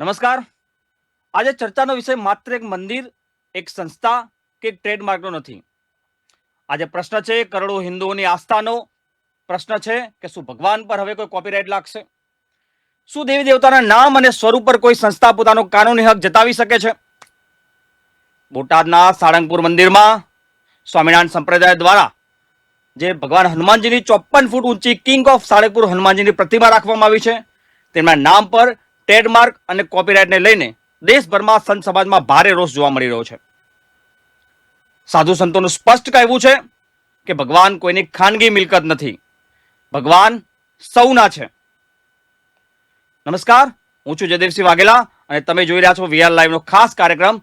નમસ્કાર. આજે ચર્ચાનો વિષય માત્ર એક મંદિર, એક સંસ્થા કે એક ટ્રેડમાર્કનો નથી. આજે પ્રશ્ન છે કરોડો હિન્દુઓની આસ્થાનો. પ્રશ્ન છે કે શું ભગવાન પર હવે કોઈ કોપીરાઇટ લાગશે? શું દેવી દેવતાના નામ અને સ્વરૂપ પર કોઈ સંસ્થા પોતાનો કાનૂની હક જતાવી શકે છે? બોટાદના સાળંગપુર મંદિરમાં સ્વામિનારાયણ સંપ્રદાય દ્વારા જે ભગવાન હનુમાનજીની 54 ફૂટ ઊંચી કિંગ ઓફ સાળંગપુર હનુમાનજીની પ્રતિમા રાખવામાં આવી છે, તેમના નામ પર ટ્રેડમાર્ક અને કોપીરાઇટને લઈને દેશભરમાં સંત સમાજમાં ભારે રોષ જોવા મળી રહ્યો છે. સાધુ સંતોનું સ્પષ્ટ કહેવું છે કે ભગવાન કોઈની ખાનગી મિલકત નથી, ભગવાન સૌના છે. નમસ્કાર, હું છું જયદેવસિંહ વાઘેલા અને તમે જોઈ રહ્યા છો વીઆર લાઈવનો ખાસ કાર્યક્રમ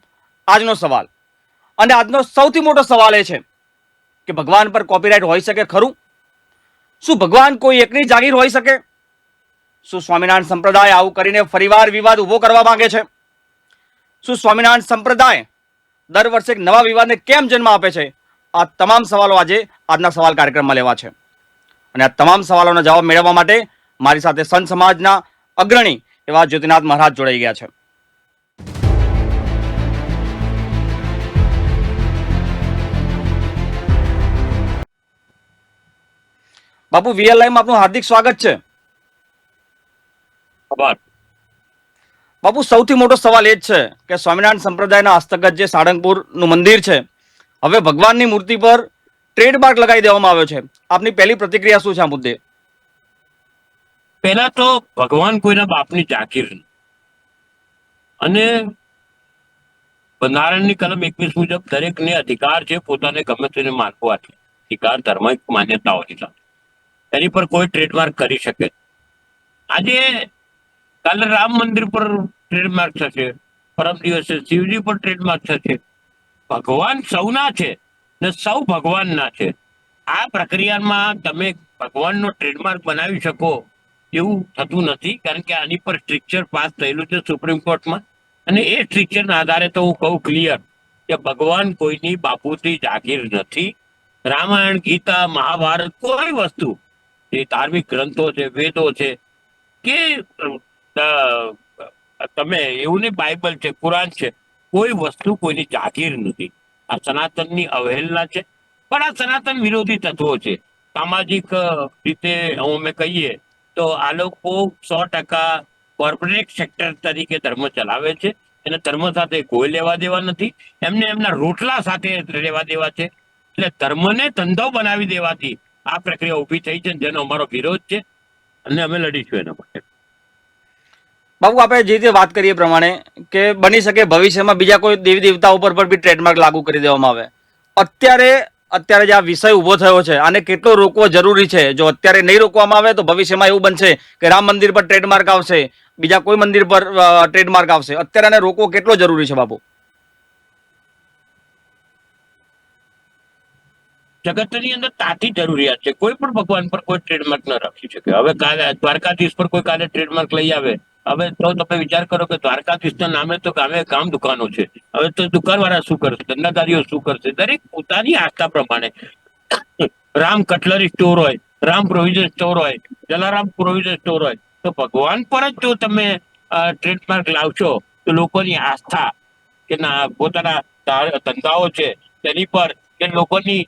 આજનો સવાલ. અને આજનો સૌથી મોટો સવાલ એ છે કે ભગવાન પર કોપીરાઇટ હોઈ શકે ખરું? શું ભગવાન કોઈ એકની જાગીર હોઈ શકે? શું સ્વામિનારાયણ સંપ્રદાય આવું કરીને ફરીવાર વિવાદ ઉભો કરવા માંગે છે? શું સ્વામિનારાયણ સંપ્રદાય દર વર્ષે એક નવા વિવાદને કેમ જન્મ આપે છે? આ તમામ સવાલો આજે આજના સવાલ કાર્યક્રમમાં લેવા છે. અને આ તમામ સવાલોના જવાબ મેળવવા માટે મારી સાથે સંત સમાજના અગ્રણી એવા જ્યોતિનાથ મહારાજ જોડાઈ ગયા છે. બાપુ, વીઆર લાઈવમાં આપનું હાર્દિક સ્વાગત છે. બાપુ, સૌથી મોટો સવાલ એ જ છે કે સ્વામિનારાયણ સંપ્રદાયના હસ્તગત જે સાળંગપુરનું મંદિર છે, હવે ભગવાનની મૂર્તિ પર ટ્રેડમાર્ક લગાવી દેવામાં આવ્યો છે. આપની પહેલી પ્રતિક્રિયા શું છે આ મુદ્દે? પહેલા તો ભગવાન કોઈના બાપની જાગીર નથી. અને બંધારણની કલમ 21 મુજબ દરેકને અધિકાર છે પોતાને ગમે તેને માનવાથી, અધિકાર ધાર્મિક માન્યતાઓની સાથે એની પર કોઈ ટ્રેડમાર્ક કરી શકે. આજે કાલે રામ મંદિર પર ટ્રેડમાર્ક થશે, પરમ દિવસે શિવજી પર ટ્રેડમાર્ક થશે. ભગવાન સૌના છે ને સૌ ભગવાનના છે. આ પ્રક્રિયામાં તમે ભગવાનનો ટ્રેડમાર્ક બનાવી શકો એવું થતું નથી, કારણ કે આની પર સ્ટ્રિક્ચર પાસ થયેલું છે સુપ્રીમ કોર્ટમાં. અને એ સ્ટ્રિક્ચરના આધારે તો હું કહું ક્લિયર કે ભગવાન કોઈની બાપુથી જાગીર નથી. રામાયણ, ગીતા, મહાભારત, કોઈ વસ્તુ એ ધાર્મિક ગ્રંથો છે, વેદો છે કે તમે એવું નહીં બાઇબલ છે, કુરાન છે, કોઈ વસ્તુ કોઈની જાગીર નથી. આ સનાતનની અવહેલના છે. પણ આ સનાતન વિરોધી તત્વો છે. સામાજિક રીતે અમે કહીએ તો આ લોકો 100% કોર્પોરેટ સેક્ટર તરીકે ધર્મ ચલાવે છે. એને ધર્મ સાથે કોઈ લેવા દેવા નથી. એમને એમના રોટલા સાથે લેવા દેવા છે. એટલે ધર્મને ધંધો બનાવી દેવાથી આ પ્રક્રિયા ઊભી થઈ છે, જેનો અમારો વિરોધ છે અને અમે લડીશું એના માટે. બાપુ, આપણે જે રીતે વાત કરીએ પ્રમાણે કે બની શકે ભવિષ્યમાં બીજા કોઈ દેવી દેવતા ઉપર પણ બી ટ્રેડમાર્ક લાગુ કરી દેવામાં આવે. અત્યારે જે આ વિષય ઉભો થયો છે, આને કેટલો રોકવો જરૂરી છે? જો અત્યારે નહીં રોકવામાં આવે તો ભવિષ્યમાં એવું બનશે કે રામ મંદિર પર ટ્રેડમાર્ક આવશે, બીજા કોઈ મંદિર પર ટ્રેડમાર્ક આવશે. અત્યારે આને રોકવો કેટલો જરૂરી છે બાપુ? જગતની અંદર તાતી જરૂરિયાત છે. કોઈ પણ ભગવાન પર કોઈ ટ્રેડમાર્ક ન રાખી શકે. હવે કાલે દ્વારકાધીશ પર કોઈ કાલે ટ્રેડમાર્ક લઈ આવે, હવે તો તમે વિચાર કરો કે દ્વારકાધીશના નામે તો ગામ દુકાનો છે. હવે તો દુકાનવાળા શું કરશે, ધંધાદારીઓ શું કરશે? દરેક પોતાની આસ્થા પ્રમાણે. રામ કટલરી સ્ટોર હોય, રામ પ્રોવિઝન સ્ટોર હોય, જલારામ પ્રોવિઝન સ્ટોર હોય, તો ભગવાન પર જ જો તમે ટ્રેડમાર્ક લાવશો તો લોકોની આસ્થા કે ના પોતાના ધંધાઓ છે તેની પર કે લોકોની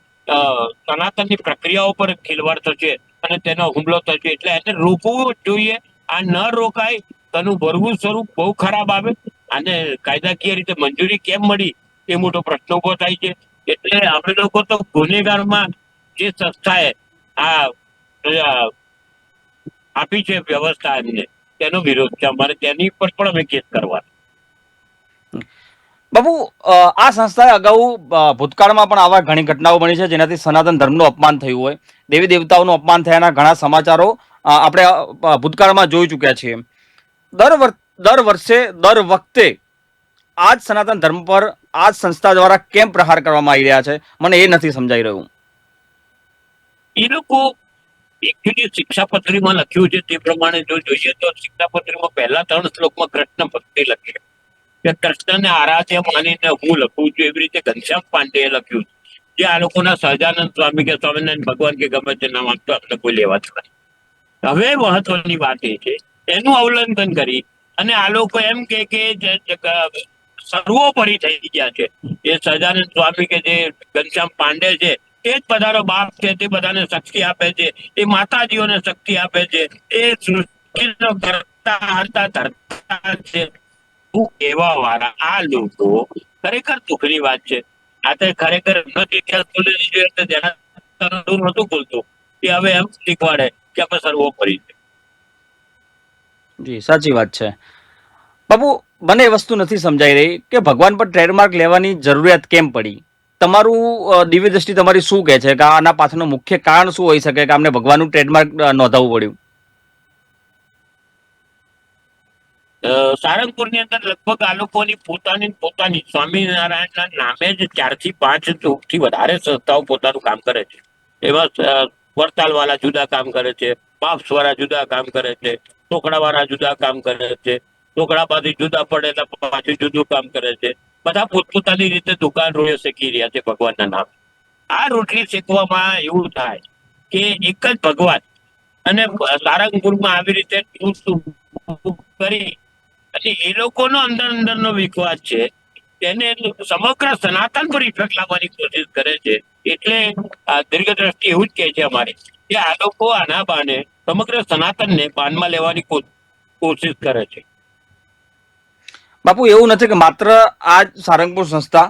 સનાતનની પ્રક્રિયાઓ પર ખિલવાડ થશે અને તેનો હુમલો થશે. એટલે એને રોકવું જોઈએ. આ ન રોકાય તેનું ભરવું સ્વરૂપ બહુ ખરાબ આવે. અને કાયદાકીય રીતે મંજૂરી કેમ મળી એ મોટો પ્રશ્ન ઉભો થાય છે. એટલે અમે લોકો તો ગુનેગારમાં જે સંસ્થાએ આ આપી છે વ્યવસ્થા એમને, તેનો વિરોધ છે અમારે. તેની પર પણ અમે કેસ કરવાનો. બાપુ, આ સંસ્થાએ અગાઉ ભૂતકાળમાં પણ આવા ઘણી ઘટનાઓ બની છે જેનાથી સનાતન ધર્મનું અપમાન થયું હોય, દેવી દેવતાઓનું અપમાન થયાના ઘણા સમાચારો આપણે ભૂતકાળમાં જોઈ ચૂક્યા છીએ. દર વર્ષે દર વખતે આ જ સનાતન ધર્મ પર આ જ સંસ્થા દ્વારા કેમ પ્રહાર કરવામાં આવી રહ્યા છે, મને એ નથી સમજાઈ રહ્યું. એ લોકો એકચ્યુઅલી શિક્ષાપત્રીમાં લખ્યું છે તે પ્રમાણે જો જોઈએ તો શિક્ષાપત્રીમાં પહેલા 3 શ્લોકમાં કૃષ્ણ ભક્તિ લખી કે કૃષ્ણને આરાધ્ય માનીને હું લખું છું. એવી રીતે ઘનશ્યામ પાંડેએ લખ્યું જે આ લોકોના સહજાનંદ સ્વામી કે સ્વામિનારાયણ ભગવાન કે ગમે તે નામ આપતો આપણે કોઈ લેવા જ નથી. હવે મહત્વની વાત એ છે એનું અવલંબન કરી અને આ લોકો એમ કે સર્વોપરી થઈ ગયા છે. એ સહજાનંદ સ્વામી કે જે ઘનશ્યામ પાંડે છે તે જ બધાનો બાપ છે, તે બધાને શક્તિ આપે છે, એ માતાજીઓને શક્તિ આપે છે, એ સૃષ્ટિનો કરતા હરતા ધરતા છે. હું કહેવા વાળા આ લોકો ખરેખર દુઃખની વાત છે. આ તો ખરેખર નથી ઇતિહાસ બોલી દીધો એટલે જેના નહોતું બોલતું કે હવે એમ શીખવાડે કે આપણે સર્વોપરી છે. જી સાચી વાત છે. બાપુ, મને એ વસ્તુ નથી સમજાઈ રહી કે ભગવાન પર ટ્રેડમાર્ક લેવાની જરૂરિયાત કેમ પડી. તમારું દિવ્ય દ્રષ્ટિ તમારી શું કહે છે કે આના પાછળનું મુખ્ય કારણ શું હોઈ શકે કે અમને ભગવાનનું ટ્રેડમાર્ક નોંધાવવું પડ્યું? સારંગપુરની અંદર લગભગ આ લોકોની પોતાની સ્વામિનારાયણના નામે જ 4 થી 5 થી વધારે સંસ્થાઓ પોતાનું કામ કરે છે. એમાં વડતાલવાળા જુદા કામ કરે છે, પાપ્સવાળા જુદા કામ કરે છે, ટોકડાવાળા જુદા કામ કરે છે, ટોકડામાંથી જુદા પડે એટલે પાછું જુદું કામ કરે છે. બધા પોતપોતાની રીતે દુકાન રોજ શેકી રહ્યા છે ભગવાનના નામ. આ રોટલી શેકવામાં એવું થાય કે એક જ ભગવાન અને સારંગપુરમાં આવી રીતે કરી અને એ લોકોનો અંદરનો વિશ્વાસ છે તેને સમગ્ર સનાતન પર ઇફેક્ટ લાવવાની કોશિશ કરે છે. એટલે દીર્ઘ દ્રષ્ટિ એવું જ કહે છે અમારી કે આ લોકો આના બાને સમગ્ર સનાતનને બાનમાં લેવાની કોશિશ કરે છે. બાપુ, એવું નથી કે માત્ર આ સારંગપુર સંસ્થા,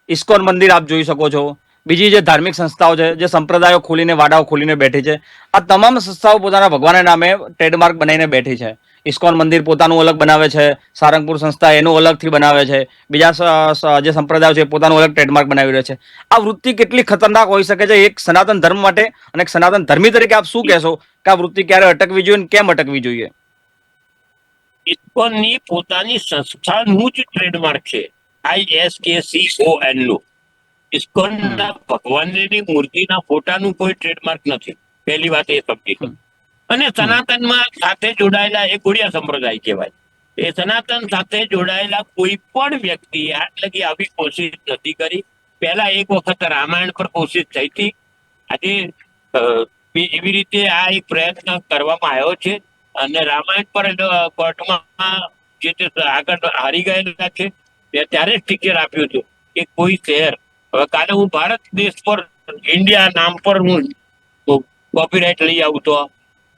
ઇસ્કોન મંદિર આપ જોઈ શકો છો, બીજી જે ધાર્મિક સંસ્થાઓ છે, જે સંપ્રદાયો ખોલીને વાડાઓ ખોલીને બેઠી છે, આ તમામ સંસ્થાઓ પોતાના ભગવાનના નામે ટ્રેડમાર્ક બનાવીને બેઠી છે. ઇસ્કોન મંદિર પોતાનું અલગ બનાવે છે, સારંગપુર સંસ્થા એનું અલગથી બનાવે છે, બીજા જે સંપ્રદાયો છે પોતાનું અલગ ટ્રેડમાર્ક બનાવી રહ્યા છે. આ વૃત્તિ કેટલી ખતરનાક હોઈ શકે છે એક સનાતન ધર્મ માટે, અને એક સનાતન ધર્મી તરીકે આપ શું કહેશો કે આ વૃત્તિ ક્યારે અટકવી જોઈએ અને કેમ અટકવી જોઈએ? ઇસ્કોનની પોતાની સંસ્થાનું જ ટ્રેડમાર્ક છે, ISKCON નું. ઇસ્કોનના ભગવાનની મૂર્તિના ફોટાનું કોઈ ટ્રેડમાર્ક નથી. પહેલી વાત એ સમજી લો. અને સનાતનમાં સાથે જોડાયેલા એ ગોળિયા સંપ્રદાય કહેવાય. એ સનાતન સાથે જોડાયેલા કોઈ પણ વ્યક્તિ આજ લગી આવી કોશિશ નથી કરી. પહેલા એક વખત રામાયણ પર કોશિશ થઈ હતી. આજે એવી રીતે આ એક પ્રયત્ન કરવામાં આવ્યો છે અને રામાયણ પર કોર્ટમાં જે તે આગળ હારી ગયેલા છે ત્યારે સ્ટીકર આપ્યું હતું કે કોઈ શહેર, હવે કાલે હું ભારત દેશ પર ઇન્ડિયા નામ પર હું કોપીરાઇટ લઈ આવું તો,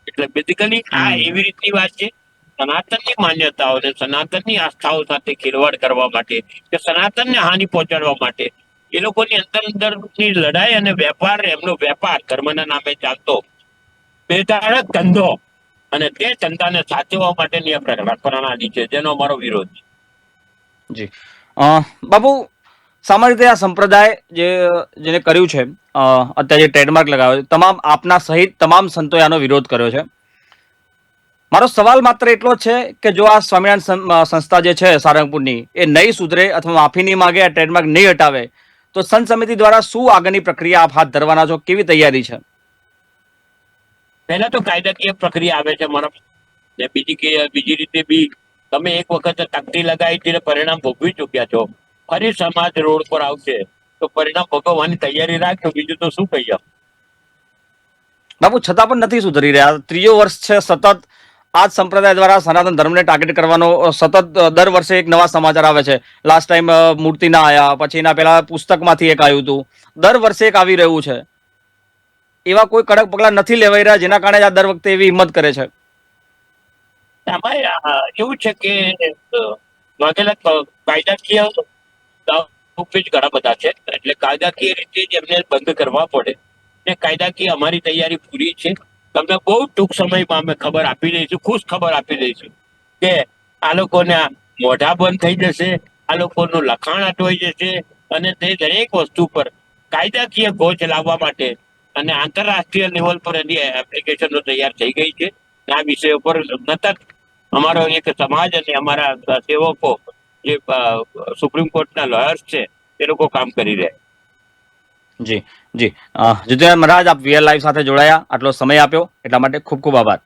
એટલે બેઝિકલી આ એવી રીતની વાત છે. સનાતનની માન્યતાઓને સનાતનની આસ્થાઓ સાથે ખેલવાડ કરવા માટે કે સનાતનને હાનિ પહોંચાડવા માટે એ લોકોની અંદરની લડાઈ અને વેપાર, એમનો વેપાર ધર્મના નામે ચાલતો બેધાડક ધંધો, અને તે ધંધાને સાચવવા માટેની આ પ્રણાલી છે જેનો અમારો વિરોધ છે. જી બાપુ, સામાન્ય રીતે આ સંપ્રદાય જેને કર્યું છે, અત્યારે જે ટ્રેડમાર્ક લગાવ્યો છે, તમામ આપના સહિત તમામ સંતોએ આનો વિરોધ કર્યો છે. મારો સવાલ માત્ર એટલો જ છે કે જો આ સ્વામિનારાયણ સંસ્થા જે છે સારંગપુરની એ નહીં સુધરે અથવા માફી નહીં માગે, આ ટ્રેડમાર્ક નહીં હટાવે, તો સંત સમિતિ દ્વારા શું આગળની પ્રક્રિયા આપ હાથ ધરવાના છો? કેવી તૈયારી છે? પહેલા તો કાયદાકીય પ્રક્રિયા આવે છે મારા, ને બીજી રીતે બી તમે એક વખત તકતી લગાવી છે, પરિણામ ભોગવી ચુક્યા છો. ફરી સમાજ રોડ પર આવશે તો પરિણામ ભોગવવાની તૈયારી રાખજો, બીજું તો શું કહીએ. બાપુ, છતાં પણ નથી સુધરી રહ્યા. ત્રીજો વર્ષ છે સતત આ જ સંપ્રદાય દ્વારા સનાતન ધર્મને ટાર્ગેટ કરવાનો. સતત દર વર્ષે એક નવા સમાચાર આવે છે. લાસ્ટ ટાઈમ મૂર્તિના આયા, પછી એના પહેલા પુસ્તકમાંથી એક આવ્યું હતું. દર વર્ષે એક આવી રહ્યું છે. એવા કોઈ કડક પગલા નથી લેવાઈ રહ્યા જેના કારણે આ દર વખતે એવી હિંમત કરે છે. આમાં એવું છે કે વાઘેલા કાયદાકીય પેજ ઘણા બધા છે, એટલે કાયદાકીય રીતે જ એમને બંધ કરવા પડે. ને કાયદાકીય અમારી તૈયારી પૂરી છે. તમને બહુ ટૂંક સમયમાં અમે ખબર આપી દઈશું, ખુશ ખબર આપી દઈશું કે આ લોકોને મોઢા બંધ થઈ જશે, આ લોકોનું લખાણ અટવાઈ જશે, અને તે દરેક વસ્તુ પર કાયદાકીય ગોચ લાવવા માટે અને આંતરરાષ્ટ્રીય લેવલ પર એની એપ્લિકેશનો તૈયાર થઈ ગઈ છે. આ વિષયો પર સતત અમારો એક સમાજ અને અમારા સેવકો જે સુપ્રીમ કોર્ટના લોયર્સ છે એ લોકો કામ કરી રહ્યા. જી જી, જીતુરામ મહારાજ, આપ વીઆર લાઈવ સાથે જોડાયા, આટલો સમય આપ્યો એટલા માટે ખૂબ ખૂબ આભાર.